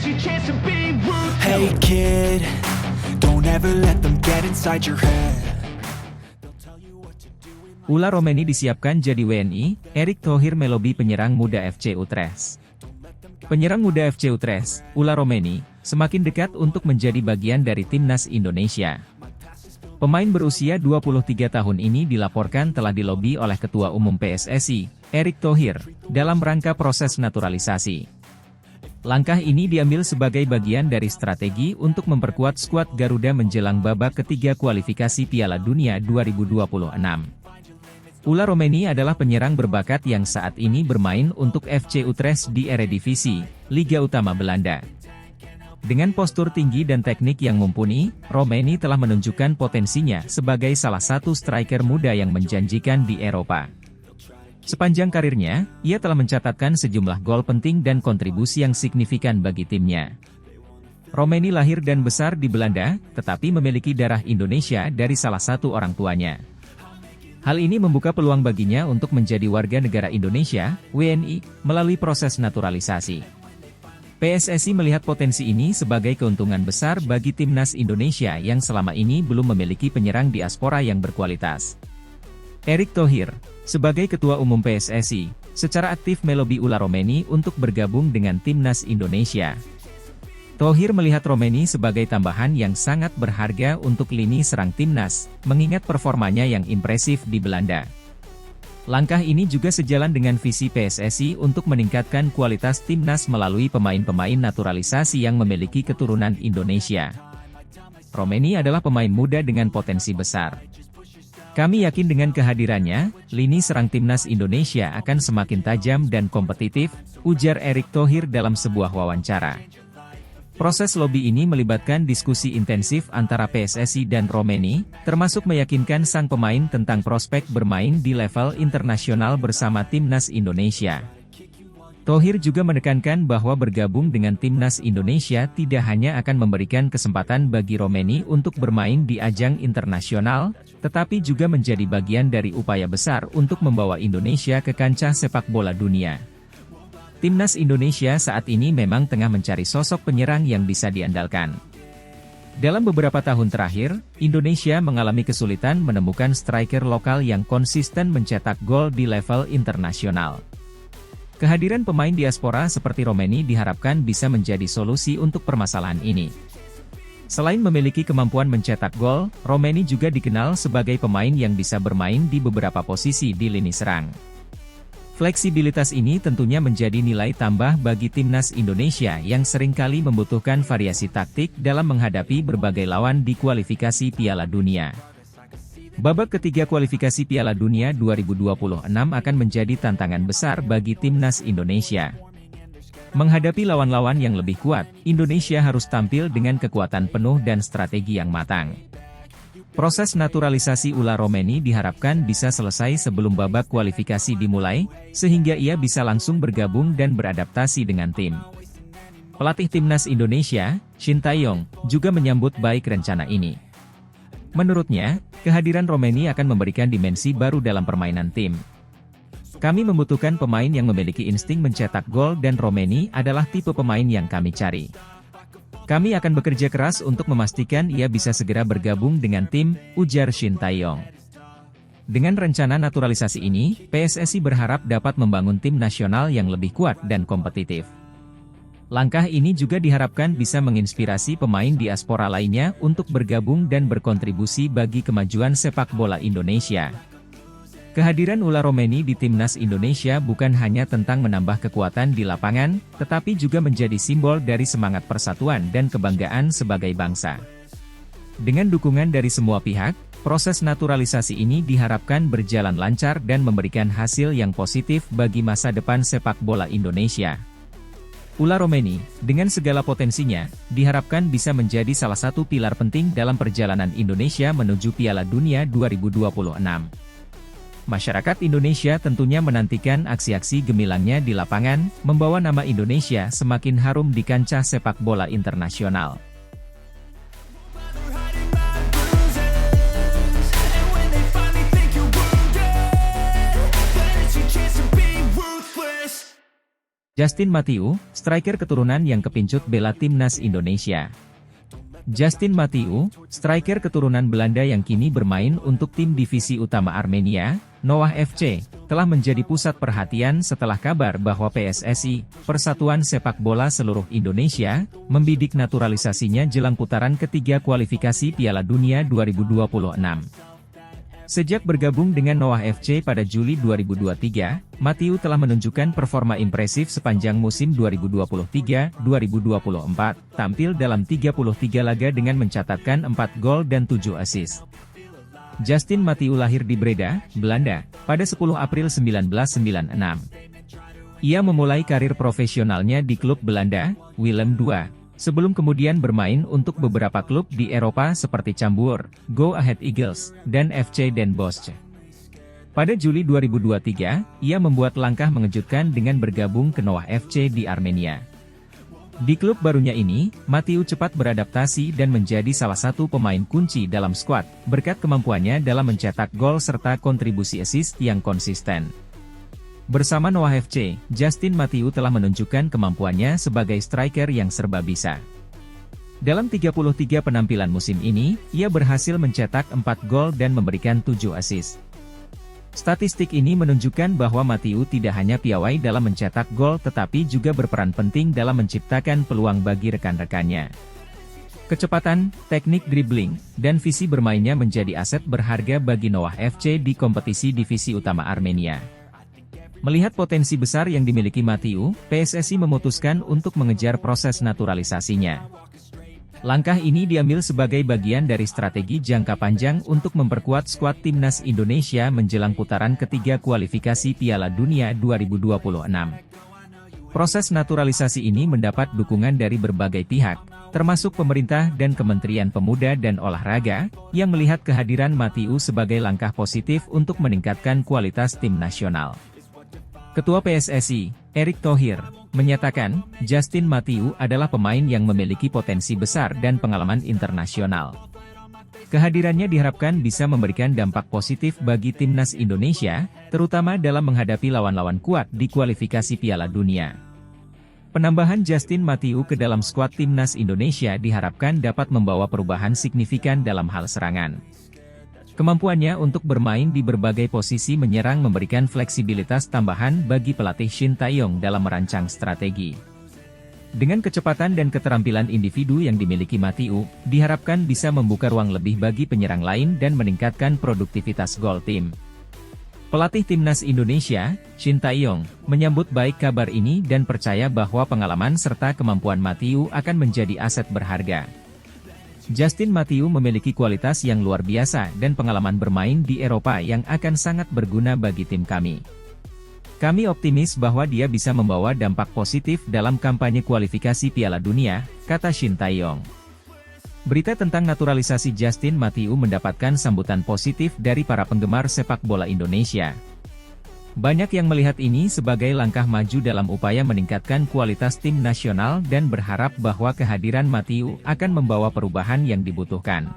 Hey kid, don't ever let them get inside your head. Ula Romeni disiapkan jadi WNI, Erick Thohir melobi penyerang muda FC Utrecht. Penyerang muda FC Utrecht, Ula Romeni, semakin dekat untuk menjadi bagian dari timnas Indonesia. Pemain berusia 23 tahun ini dilaporkan telah dilobi oleh Ketua Umum PSSI, Erick Thohir, dalam rangka proses naturalisasi. Langkah ini diambil sebagai bagian dari strategi untuk memperkuat skuad Garuda menjelang babak ketiga kualifikasi Piala Dunia 2026. Ula Romeni adalah penyerang berbakat yang saat ini bermain untuk FC Utrecht di Eredivisie, Liga Utama Belanda. Dengan postur tinggi dan teknik yang mumpuni, Romeni telah menunjukkan potensinya sebagai salah satu striker muda yang menjanjikan di Eropa. Sepanjang karirnya, ia telah mencatatkan sejumlah gol penting dan kontribusi yang signifikan bagi timnya. Romeni lahir dan besar di Belanda, tetapi memiliki darah Indonesia dari salah satu orang tuanya. Hal ini membuka peluang baginya untuk menjadi warga negara Indonesia, WNI, melalui proses naturalisasi. PSSI melihat potensi ini sebagai keuntungan besar bagi timnas Indonesia yang selama ini belum memiliki penyerang diaspora yang berkualitas. Erick Thohir, sebagai Ketua Umum PSSI, secara aktif melobi Ula Romeni untuk bergabung dengan timnas Indonesia. Thohir melihat Romeni sebagai tambahan yang sangat berharga untuk lini serang timnas, mengingat performanya yang impresif di Belanda. Langkah ini juga sejalan dengan visi PSSI untuk meningkatkan kualitas timnas melalui pemain-pemain naturalisasi yang memiliki keturunan Indonesia. Romeni adalah pemain muda dengan potensi besar. Kami yakin dengan kehadirannya, lini serang timnas Indonesia akan semakin tajam dan kompetitif, ujar Erick Thohir dalam sebuah wawancara. Proses lobi ini melibatkan diskusi intensif antara PSSI dan Romeni, termasuk meyakinkan sang pemain tentang prospek bermain di level internasional bersama timnas Indonesia. Thohir juga menekankan bahwa bergabung dengan timnas Indonesia tidak hanya akan memberikan kesempatan bagi Romeni untuk bermain di ajang internasional, tetapi juga menjadi bagian dari upaya besar untuk membawa Indonesia ke kancah sepak bola dunia. Timnas Indonesia saat ini memang tengah mencari sosok penyerang yang bisa diandalkan. Dalam beberapa tahun terakhir, Indonesia mengalami kesulitan menemukan striker lokal yang konsisten mencetak gol di level internasional. Kehadiran pemain diaspora seperti Romeni diharapkan bisa menjadi solusi untuk permasalahan ini. Selain memiliki kemampuan mencetak gol, Romeni juga dikenal sebagai pemain yang bisa bermain di beberapa posisi di lini serang. Fleksibilitas ini tentunya menjadi nilai tambah bagi timnas Indonesia yang seringkali membutuhkan variasi taktik dalam menghadapi berbagai lawan di kualifikasi Piala Dunia. Babak ketiga kualifikasi Piala Dunia 2026 akan menjadi tantangan besar bagi timnas Indonesia. Menghadapi lawan-lawan yang lebih kuat, Indonesia harus tampil dengan kekuatan penuh dan strategi yang matang. Proses naturalisasi Ula Romeni diharapkan bisa selesai sebelum babak kualifikasi dimulai, sehingga ia bisa langsung bergabung dan beradaptasi dengan tim. Pelatih timnas Indonesia, Shin Tae-yong, juga menyambut baik rencana ini. Menurutnya, kehadiran Romeni akan memberikan dimensi baru dalam permainan tim. Kami membutuhkan pemain yang memiliki insting mencetak gol dan Romeni adalah tipe pemain yang kami cari. Kami akan bekerja keras untuk memastikan ia bisa segera bergabung dengan tim, ujar Shin Tae-yong. Dengan rencana naturalisasi ini, PSSI berharap dapat membangun tim nasional yang lebih kuat dan kompetitif. Langkah ini juga diharapkan bisa menginspirasi pemain diaspora lainnya untuk bergabung dan berkontribusi bagi kemajuan sepak bola Indonesia. Kehadiran Ula Romeni di timnas Indonesia bukan hanya tentang menambah kekuatan di lapangan, tetapi juga menjadi simbol dari semangat persatuan dan kebanggaan sebagai bangsa. Dengan dukungan dari semua pihak, proses naturalisasi ini diharapkan berjalan lancar dan memberikan hasil yang positif bagi masa depan sepak bola Indonesia. Ula Romeni, dengan segala potensinya, diharapkan bisa menjadi salah satu pilar penting dalam perjalanan Indonesia menuju Piala Dunia 2026. Masyarakat Indonesia tentunya menantikan aksi-aksi gemilangnya di lapangan, membawa nama Indonesia semakin harum di kancah sepak bola internasional. Justin Mathieu, striker keturunan yang kepincut bela timnas Indonesia. Justin Mathieu, striker keturunan Belanda yang kini bermain untuk tim divisi utama Armenia, Noah FC, telah menjadi pusat perhatian setelah kabar bahwa PSSI, Persatuan Sepak Bola Seluruh Indonesia, membidik naturalisasinya jelang putaran ketiga kualifikasi Piala Dunia 2026. Sejak bergabung dengan Noah FC pada Juli 2023, Mathieu telah menunjukkan performa impresif sepanjang musim 2023-2024, tampil dalam 33 laga dengan mencatatkan 4 gol dan 7 assist. Justin Mathieu lahir di Breda, Belanda, pada 10 April 1996. Ia memulai karir profesionalnya di klub Belanda, Willem II, sebelum kemudian bermain untuk beberapa klub di Eropa seperti Cambuur, Go Ahead Eagles, dan FC Den Bosch. Pada Juli 2023, ia membuat langkah mengejutkan dengan bergabung ke Noah FC di Armenia. Di klub barunya ini, Mathieu cepat beradaptasi dan menjadi salah satu pemain kunci dalam skuad, berkat kemampuannya dalam mencetak gol serta kontribusi assist yang konsisten. Bersama Noah FC, Justin Mathieu telah menunjukkan kemampuannya sebagai striker yang serba bisa. Dalam 33 penampilan musim ini, ia berhasil mencetak 4 gol dan memberikan 7 assist. Statistik ini menunjukkan bahwa Mathieu tidak hanya piawai dalam mencetak gol tetapi juga berperan penting dalam menciptakan peluang bagi rekan-rekannya. Kecepatan, teknik dribbling, dan visi bermainnya menjadi aset berharga bagi Noah FC di kompetisi divisi utama Armenia. Melihat potensi besar yang dimiliki Mathieu, PSSI memutuskan untuk mengejar proses naturalisasinya. Langkah ini diambil sebagai bagian dari strategi jangka panjang untuk memperkuat skuad timnas Indonesia menjelang putaran ketiga kualifikasi Piala Dunia 2026. Proses naturalisasi ini mendapat dukungan dari berbagai pihak, termasuk pemerintah dan Kementerian Pemuda dan Olahraga, yang melihat kehadiran Mathieu sebagai langkah positif untuk meningkatkan kualitas tim nasional. Ketua PSSI, Erick Thohir, menyatakan, Justin Mathieu adalah pemain yang memiliki potensi besar dan pengalaman internasional. Kehadirannya diharapkan bisa memberikan dampak positif bagi timnas Indonesia, terutama dalam menghadapi lawan-lawan kuat di kualifikasi Piala Dunia. Penambahan Justin Mathieu ke dalam skuad timnas Indonesia diharapkan dapat membawa perubahan signifikan dalam hal serangan. Kemampuannya untuk bermain di berbagai posisi menyerang memberikan fleksibilitas tambahan bagi pelatih Shin Tae-yong dalam merancang strategi. Dengan kecepatan dan keterampilan individu yang dimiliki Mathieu, diharapkan bisa membuka ruang lebih bagi penyerang lain dan meningkatkan produktivitas gol tim. Pelatih timnas Indonesia, Shin Tae-yong, menyambut baik kabar ini dan percaya bahwa pengalaman serta kemampuan Mathieu akan menjadi aset berharga. Justin Mathieu memiliki kualitas yang luar biasa dan pengalaman bermain di Eropa yang akan sangat berguna bagi tim kami. Kami optimis bahwa dia bisa membawa dampak positif dalam kampanye kualifikasi Piala Dunia, kata Shin Tae-yong. Berita tentang naturalisasi Justin Mathieu mendapatkan sambutan positif dari para penggemar sepak bola Indonesia. Banyak yang melihat ini sebagai langkah maju dalam upaya meningkatkan kualitas tim nasional dan berharap bahwa kehadiran Mathieu akan membawa perubahan yang dibutuhkan.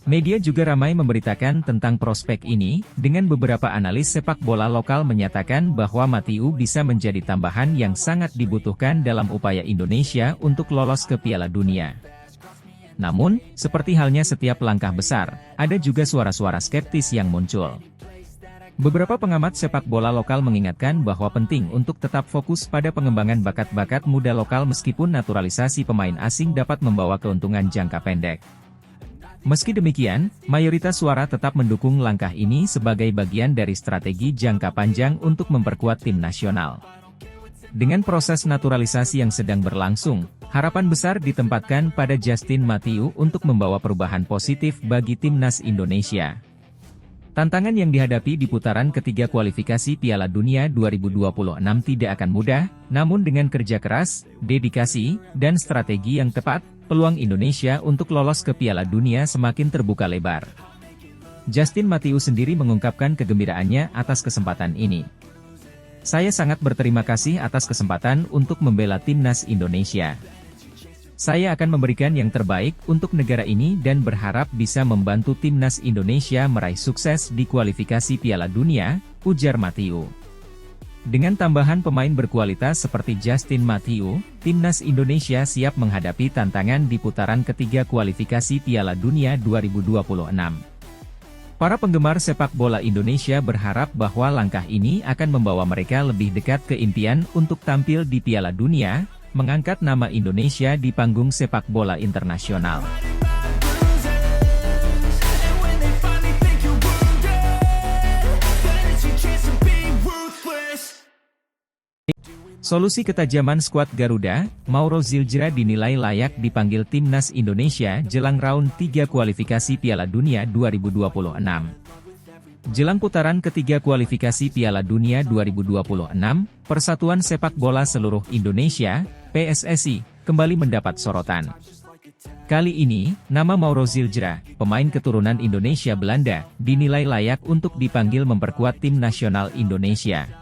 Media juga ramai memberitakan tentang prospek ini, dengan beberapa analis sepak bola lokal menyatakan bahwa Mathieu bisa menjadi tambahan yang sangat dibutuhkan dalam upaya Indonesia untuk lolos ke Piala Dunia. Namun, seperti halnya setiap langkah besar, ada juga suara-suara skeptis yang muncul. Beberapa pengamat sepak bola lokal mengingatkan bahwa penting untuk tetap fokus pada pengembangan bakat-bakat muda lokal meskipun naturalisasi pemain asing dapat membawa keuntungan jangka pendek. Meski demikian, mayoritas suara tetap mendukung langkah ini sebagai bagian dari strategi jangka panjang untuk memperkuat tim nasional. Dengan proses naturalisasi yang sedang berlangsung, harapan besar ditempatkan pada Justin Mathieu untuk membawa perubahan positif bagi timnas Indonesia. Tantangan yang dihadapi di putaran ketiga kualifikasi Piala Dunia 2026 tidak akan mudah, namun dengan kerja keras, dedikasi, dan strategi yang tepat, peluang Indonesia untuk lolos ke Piala Dunia semakin terbuka lebar. Justin Mathieu sendiri mengungkapkan kegembiraannya atas kesempatan ini. Saya sangat berterima kasih atas kesempatan untuk membela timnas Indonesia. Saya akan memberikan yang terbaik untuk negara ini dan berharap bisa membantu timnas Indonesia meraih sukses di kualifikasi Piala Dunia, ujar Mathieu. Dengan tambahan pemain berkualitas seperti Justin Matthew, timnas Indonesia siap menghadapi tantangan di putaran ketiga kualifikasi Piala Dunia 2026. Para penggemar sepak bola Indonesia berharap bahwa langkah ini akan membawa mereka lebih dekat ke impian untuk tampil di Piala Dunia, mengangkat nama Indonesia di panggung sepak bola internasional. Solusi ketajaman skuad Garuda, Mauro Zildjian dinilai layak dipanggil timnas Indonesia jelang round 3 kualifikasi Piala Dunia 2026. Jelang putaran ketiga kualifikasi Piala Dunia 2026, Persatuan Sepak Bola Seluruh Indonesia, PSSI, kembali mendapat sorotan. Kali ini, nama Mauro Zildjian, pemain keturunan Indonesia Belanda, dinilai layak untuk dipanggil memperkuat tim nasional Indonesia.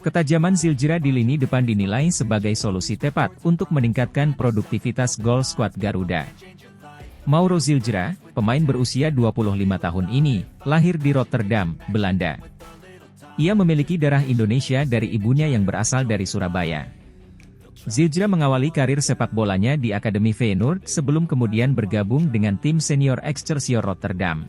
Ketajaman Zildjian di lini depan dinilai sebagai solusi tepat untuk meningkatkan produktivitas gol skuad Garuda. Mauro Zildjian, pemain berusia 25 tahun ini, lahir di Rotterdam, Belanda. Ia memiliki darah Indonesia dari ibunya yang berasal dari Surabaya. Zildjian mengawali karir sepak bolanya di Akademi Feyenoord sebelum kemudian bergabung dengan tim senior Excelsior Rotterdam.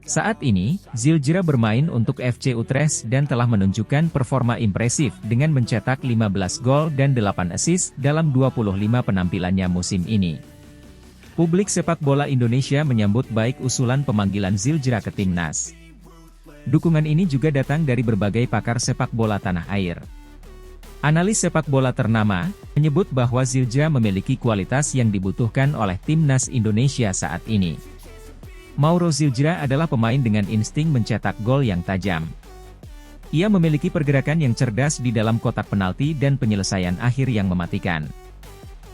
Saat ini, Zildjian bermain untuk FC Utrecht dan telah menunjukkan performa impresif dengan mencetak 15 gol dan 8 assist dalam 25 penampilannya musim ini. Publik sepak bola Indonesia menyambut baik usulan pemanggilan Zildjian ke timnas. Dukungan ini juga datang dari berbagai pakar sepak bola tanah air. Analis sepak bola ternama menyebut bahwa Zildjian memiliki kualitas yang dibutuhkan oleh timnas Indonesia saat ini. Mauro Zildjian adalah pemain dengan insting mencetak gol yang tajam. Ia memiliki pergerakan yang cerdas di dalam kotak penalti dan penyelesaian akhir yang mematikan.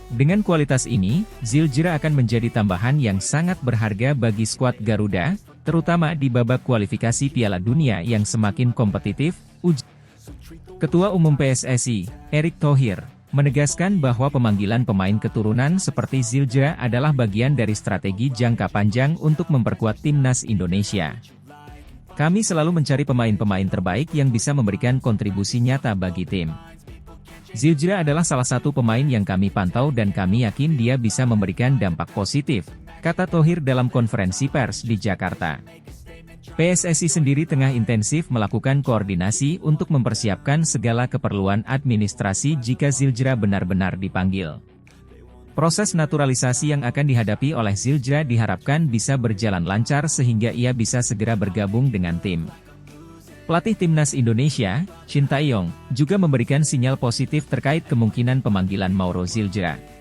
Dengan kualitas ini, Zildjian akan menjadi tambahan yang sangat berharga bagi skuad Garuda, terutama di babak kualifikasi Piala Dunia yang semakin kompetitif, ujar Ketua Umum PSSI, Erick Thohir, menegaskan bahwa pemanggilan pemain keturunan seperti Zildjian adalah bagian dari strategi jangka panjang untuk memperkuat timnas Indonesia. Kami selalu mencari pemain-pemain terbaik yang bisa memberikan kontribusi nyata bagi tim. Zildjian adalah salah satu pemain yang kami pantau dan kami yakin dia bisa memberikan dampak positif, kata Thohir dalam konferensi pers di Jakarta. PSSI sendiri tengah intensif melakukan koordinasi untuk mempersiapkan segala keperluan administrasi jika Zildjian benar-benar dipanggil. Proses naturalisasi yang akan dihadapi oleh Zildjian diharapkan bisa berjalan lancar sehingga ia bisa segera bergabung dengan tim. Pelatih timnas Indonesia, Shin Tae-yong, juga memberikan sinyal positif terkait kemungkinan pemanggilan Mauro Zildjian.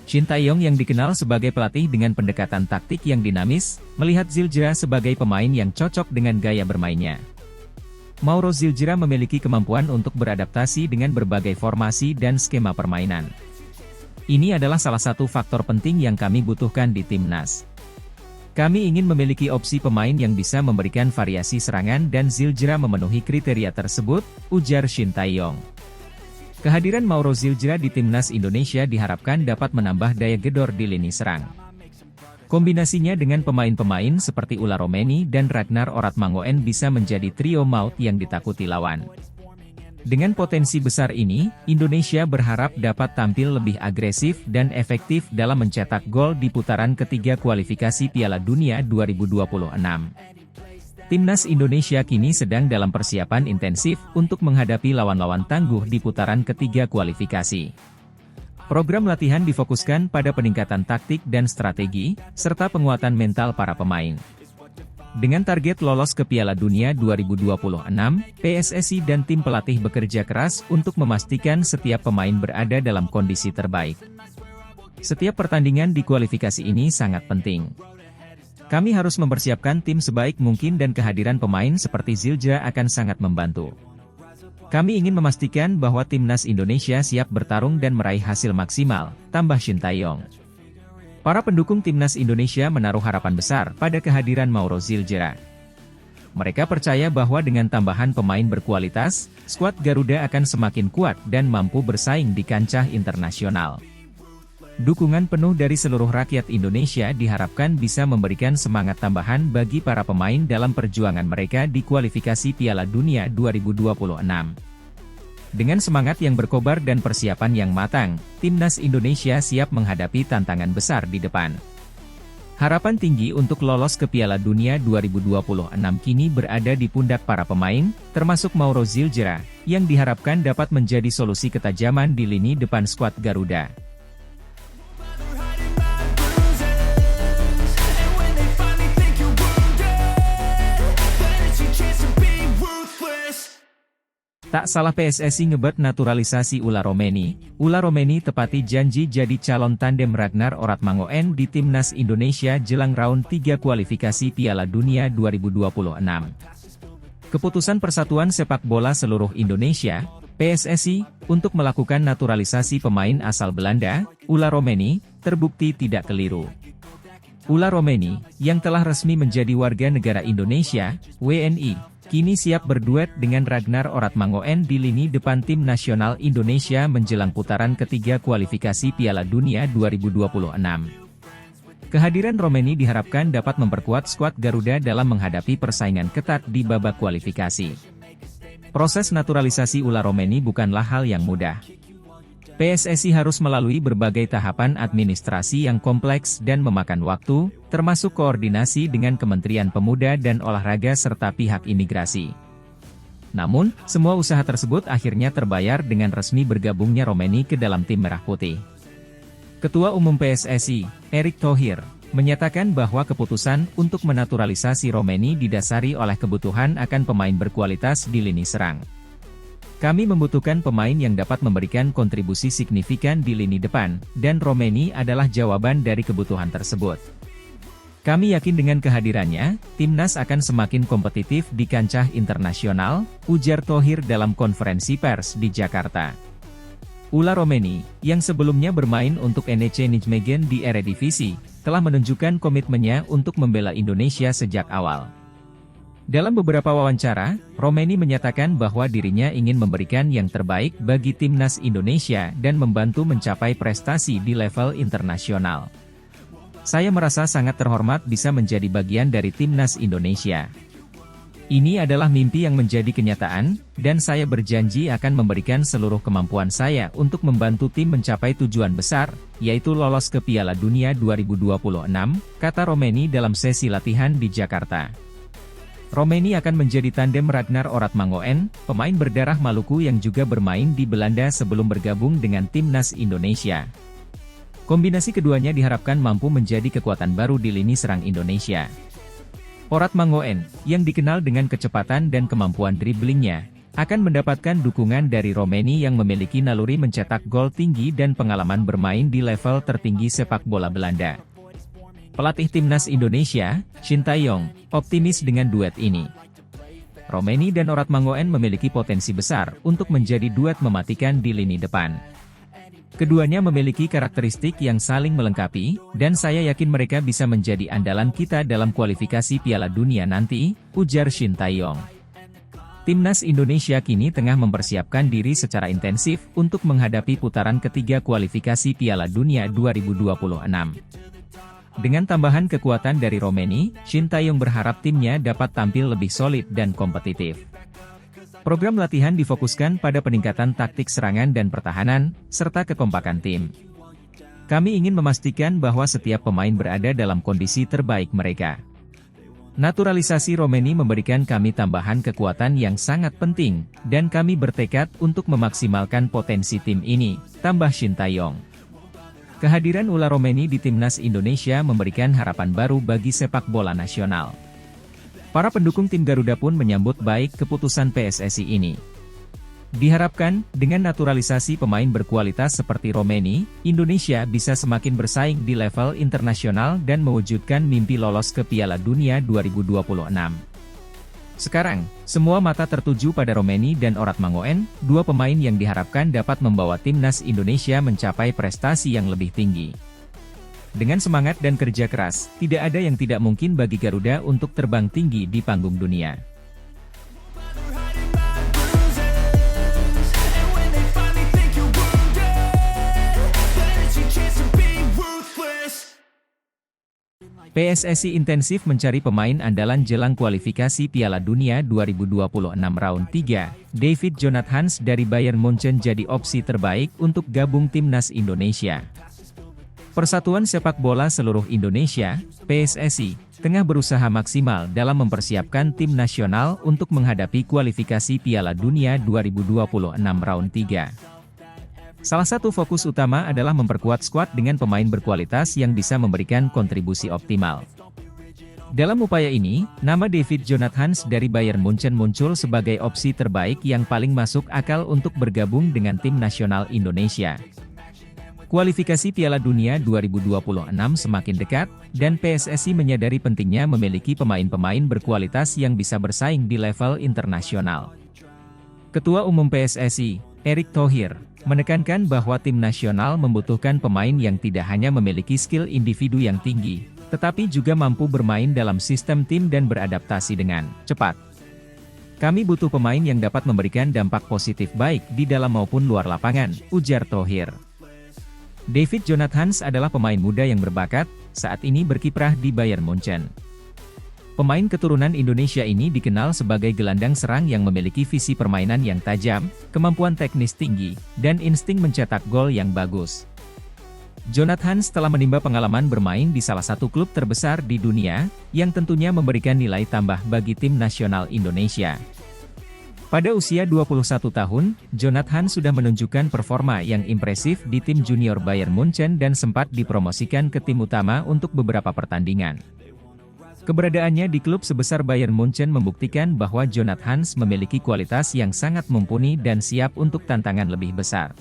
Shin Tae-yong yang dikenal sebagai pelatih dengan pendekatan taktik yang dinamis, melihat Zildjian sebagai pemain yang cocok dengan gaya bermainnya. Mauro Zildjian memiliki kemampuan untuk beradaptasi dengan berbagai formasi dan skema permainan. Ini adalah salah satu faktor penting yang kami butuhkan di timnas. Kami ingin memiliki opsi pemain yang bisa memberikan variasi serangan dan Zildjian memenuhi kriteria tersebut, ujar Shin Tae-yong. Kehadiran Mauro Zildjian di timnas Indonesia diharapkan dapat menambah daya gedor di lini serang. Kombinasinya dengan pemain-pemain seperti Ula Romeni dan Ragnar Oratmangoen bisa menjadi trio maut yang ditakuti lawan. Dengan potensi besar ini, Indonesia berharap dapat tampil lebih agresif dan efektif dalam mencetak gol di putaran ketiga kualifikasi Piala Dunia 2026. Timnas Indonesia kini sedang dalam persiapan intensif untuk menghadapi lawan-lawan tangguh di putaran ketiga kualifikasi. Program latihan difokuskan pada peningkatan taktik dan strategi, serta penguatan mental para pemain. Dengan target lolos ke Piala Dunia 2026, PSSI dan tim pelatih bekerja keras untuk memastikan setiap pemain berada dalam kondisi terbaik. Setiap pertandingan di kualifikasi ini sangat penting. Kami harus mempersiapkan tim sebaik mungkin dan kehadiran pemain seperti Zildjian akan sangat membantu. Kami ingin memastikan bahwa timnas Indonesia siap bertarung dan meraih hasil maksimal, tambah Shin Tae-yong. Para pendukung timnas Indonesia menaruh harapan besar pada kehadiran Mauro Zildjian. Mereka percaya bahwa dengan tambahan pemain berkualitas, skuad Garuda akan semakin kuat dan mampu bersaing di kancah internasional. Dukungan penuh dari seluruh rakyat Indonesia diharapkan bisa memberikan semangat tambahan bagi para pemain dalam perjuangan mereka di kualifikasi Piala Dunia 2026. Dengan semangat yang berkobar dan persiapan yang matang, timnas Indonesia siap menghadapi tantangan besar di depan. Harapan tinggi untuk lolos ke Piala Dunia 2026 kini berada di pundak para pemain, termasuk Mauro Zildjian, yang diharapkan dapat menjadi solusi ketajaman di lini depan skuad Garuda. Tak salah PSSI ngebet naturalisasi Ula Romeni. Ula Romeni tepati janji jadi calon tandem Ragnar Oratmangoen di Timnas Indonesia jelang round 3 kualifikasi Piala Dunia 2026. Keputusan Persatuan Sepak Bola Seluruh Indonesia, PSSI, untuk melakukan naturalisasi pemain asal Belanda, Ula Romeni, terbukti tidak keliru. Ula Romeni, yang telah resmi menjadi warga negara Indonesia, WNI, kini siap berduet dengan Ragnar Oratmangoen di lini depan tim nasional Indonesia menjelang putaran ketiga kualifikasi Piala Dunia 2026. Kehadiran Romeni diharapkan dapat memperkuat skuad Garuda dalam menghadapi persaingan ketat di babak kualifikasi. Proses naturalisasi Ula Romeni bukanlah hal yang mudah. PSSI harus melalui berbagai tahapan administrasi yang kompleks dan memakan waktu, termasuk koordinasi dengan Kementerian Pemuda dan Olahraga serta pihak imigrasi. Namun, semua usaha tersebut akhirnya terbayar dengan resmi bergabungnya Romeni ke dalam tim Merah Putih. Ketua Umum PSSI, Erick Thohir, menyatakan bahwa keputusan untuk menaturalisasi Romeni didasari oleh kebutuhan akan pemain berkualitas di lini serang. Kami membutuhkan pemain yang dapat memberikan kontribusi signifikan di lini depan, dan Romeni adalah jawaban dari kebutuhan tersebut. Kami yakin dengan kehadirannya, timnas akan semakin kompetitif di kancah internasional, ujar Thohir dalam konferensi pers di Jakarta. Ula Romeni, yang sebelumnya bermain untuk NEC Nijmegen di Eredivisie, telah menunjukkan komitmennya untuk membela Indonesia sejak awal. Dalam beberapa wawancara, Romeni menyatakan bahwa dirinya ingin memberikan yang terbaik bagi timnas Indonesia dan membantu mencapai prestasi di level internasional. Saya merasa sangat terhormat bisa menjadi bagian dari timnas Indonesia. Ini adalah mimpi yang menjadi kenyataan, dan saya berjanji akan memberikan seluruh kemampuan saya untuk membantu tim mencapai tujuan besar, yaitu lolos ke Piala Dunia 2026, kata Romeni dalam sesi latihan di Jakarta. Romeni akan menjadi tandem Ragnar Oratmangoen, pemain berdarah Maluku yang juga bermain di Belanda sebelum bergabung dengan timnas Indonesia. Kombinasi keduanya diharapkan mampu menjadi kekuatan baru di lini serang Indonesia. Oratmangoen, yang dikenal dengan kecepatan dan kemampuan driblingnya, akan mendapatkan dukungan dari Romeni yang memiliki naluri mencetak gol tinggi dan pengalaman bermain di level tertinggi sepak bola Belanda. Pelatih timnas Indonesia, Shin Tae-yong, optimis dengan duet ini. Romeni dan Oratmangoen memiliki potensi besar untuk menjadi duet mematikan di lini depan. Keduanya memiliki karakteristik yang saling melengkapi, dan saya yakin mereka bisa menjadi andalan kita dalam kualifikasi Piala Dunia nanti, ujar Shin Tae-yong. Timnas Indonesia kini tengah mempersiapkan diri secara intensif untuk menghadapi putaran ketiga kualifikasi Piala Dunia 2026. Dengan tambahan kekuatan dari Romeni, Shin Tae-yong berharap timnya dapat tampil lebih solid dan kompetitif. Program latihan difokuskan pada peningkatan taktik serangan dan pertahanan, serta kekompakan tim. Kami ingin memastikan bahwa setiap pemain berada dalam kondisi terbaik mereka. Naturalisasi Romeni memberikan kami tambahan kekuatan yang sangat penting, dan kami bertekad untuk memaksimalkan potensi tim ini, tambah Shin Tae-yong. Kehadiran Ula Romeni di timnas Indonesia memberikan harapan baru bagi sepak bola nasional. Para pendukung tim Garuda pun menyambut baik keputusan PSSI ini. Diharapkan, dengan naturalisasi pemain berkualitas seperti Romeni, Indonesia bisa semakin bersaing di level internasional dan mewujudkan mimpi lolos ke Piala Dunia 2026. Sekarang, semua mata tertuju pada Romeni dan Oratmangoen, dua pemain yang diharapkan dapat membawa timnas Indonesia mencapai prestasi yang lebih tinggi. Dengan semangat dan kerja keras, tidak ada yang tidak mungkin bagi Garuda untuk terbang tinggi di panggung dunia. Chance to be PSSI intensif mencari pemain andalan jelang kualifikasi Piala Dunia 2026 round 3. David Jonathans dari Bayern Munchen jadi opsi terbaik untuk gabung timnas Indonesia. Persatuan Sepak Bola Seluruh Indonesia, PSSI, tengah berusaha maksimal dalam mempersiapkan tim nasional untuk menghadapi kualifikasi Piala Dunia 2026 round 3. Salah satu fokus utama adalah memperkuat skuad dengan pemain berkualitas yang bisa memberikan kontribusi optimal. Dalam upaya ini, nama David Jonathans dari Bayern Munchen muncul sebagai opsi terbaik yang paling masuk akal untuk bergabung dengan tim nasional Indonesia. Kualifikasi Piala Dunia 2026 semakin dekat, dan PSSI menyadari pentingnya memiliki pemain-pemain berkualitas yang bisa bersaing di level internasional. Ketua Umum PSSI, Erick Thohir, menekankan bahwa tim nasional membutuhkan pemain yang tidak hanya memiliki skill individu yang tinggi, tetapi juga mampu bermain dalam sistem tim dan beradaptasi dengan cepat. Kami butuh pemain yang dapat memberikan dampak positif baik di dalam maupun luar lapangan, ujar Thohir. David Jonathans adalah pemain muda yang berbakat, saat ini berkiprah di Bayern Munchen. Pemain keturunan Indonesia ini dikenal sebagai gelandang serang yang memiliki visi permainan yang tajam, kemampuan teknis tinggi, dan insting mencetak gol yang bagus. Jonathans telah menimba pengalaman bermain di salah satu klub terbesar di dunia, yang tentunya memberikan nilai tambah bagi tim nasional Indonesia. Pada usia 21 tahun, Jonathans sudah menunjukkan performa yang impresif di tim junior Bayern Munchen dan sempat dipromosikan ke tim utama untuk beberapa pertandingan. Keberadaannya di klub sebesar Bayern Munchen membuktikan bahwa Jonathans memiliki kualitas yang sangat mumpuni dan siap untuk tantangan lebih besar.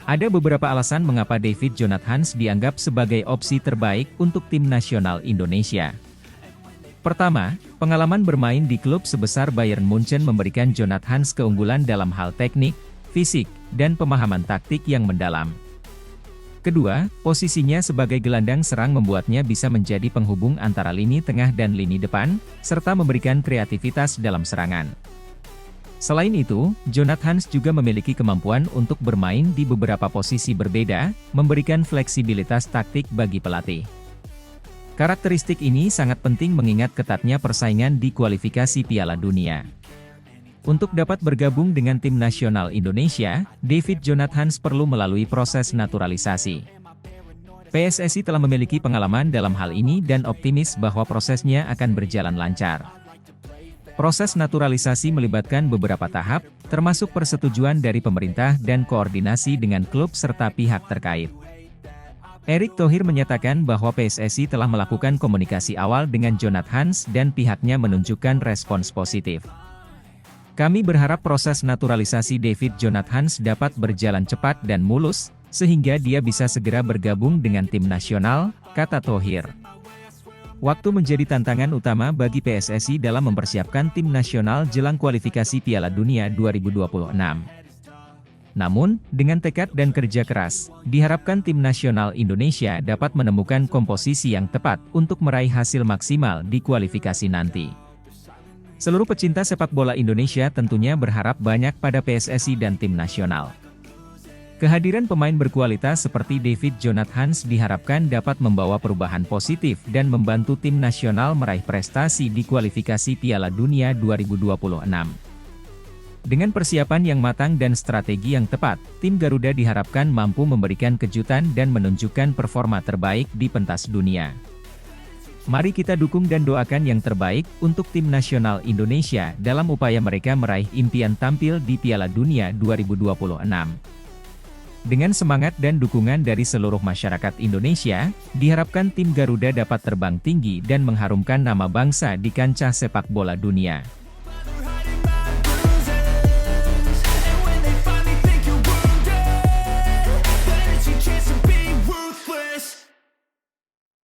Ada beberapa alasan mengapa David Jonathans dianggap sebagai opsi terbaik untuk tim nasional Indonesia. Pertama, pengalaman bermain di klub sebesar Bayern Munchen memberikan Jonathans keunggulan dalam hal teknik, fisik, dan pemahaman taktik yang mendalam. Kedua, posisinya sebagai gelandang serang membuatnya bisa menjadi penghubung antara lini tengah dan lini depan, serta memberikan kreativitas dalam serangan. Selain itu, Jonathans juga memiliki kemampuan untuk bermain di beberapa posisi berbeda, memberikan fleksibilitas taktik bagi pelatih. Karakteristik ini sangat penting mengingat ketatnya persaingan di kualifikasi Piala Dunia. Untuk dapat bergabung dengan tim nasional Indonesia, David Jonathans perlu melalui proses naturalisasi. PSSI telah memiliki pengalaman dalam hal ini dan optimis bahwa prosesnya akan berjalan lancar. Proses naturalisasi melibatkan beberapa tahap, termasuk persetujuan dari pemerintah dan koordinasi dengan klub serta pihak terkait. Erick Thohir menyatakan bahwa PSSI telah melakukan komunikasi awal dengan Jonathans dan pihaknya menunjukkan respons positif. Kami berharap proses naturalisasi David Jonathans dapat berjalan cepat dan mulus, sehingga dia bisa segera bergabung dengan tim nasional, kata Thohir. Waktu menjadi tantangan utama bagi PSSI dalam mempersiapkan tim nasional jelang kualifikasi Piala Dunia 2026. Namun, dengan tekad dan kerja keras, diharapkan tim nasional Indonesia dapat menemukan komposisi yang tepat untuk meraih hasil maksimal di kualifikasi nanti. Seluruh pecinta sepak bola Indonesia tentunya berharap banyak pada PSSI dan tim nasional. Kehadiran pemain berkualitas seperti David Jonathans diharapkan dapat membawa perubahan positif dan membantu tim nasional meraih prestasi di kualifikasi Piala Dunia 2026. Dengan persiapan yang matang dan strategi yang tepat, tim Garuda diharapkan mampu memberikan kejutan dan menunjukkan performa terbaik di pentas dunia. Mari kita dukung dan doakan yang terbaik untuk tim nasional Indonesia dalam upaya mereka meraih impian tampil di Piala Dunia 2026. Dengan semangat dan dukungan dari seluruh masyarakat Indonesia, diharapkan tim Garuda dapat terbang tinggi dan mengharumkan nama bangsa di kancah sepak bola dunia.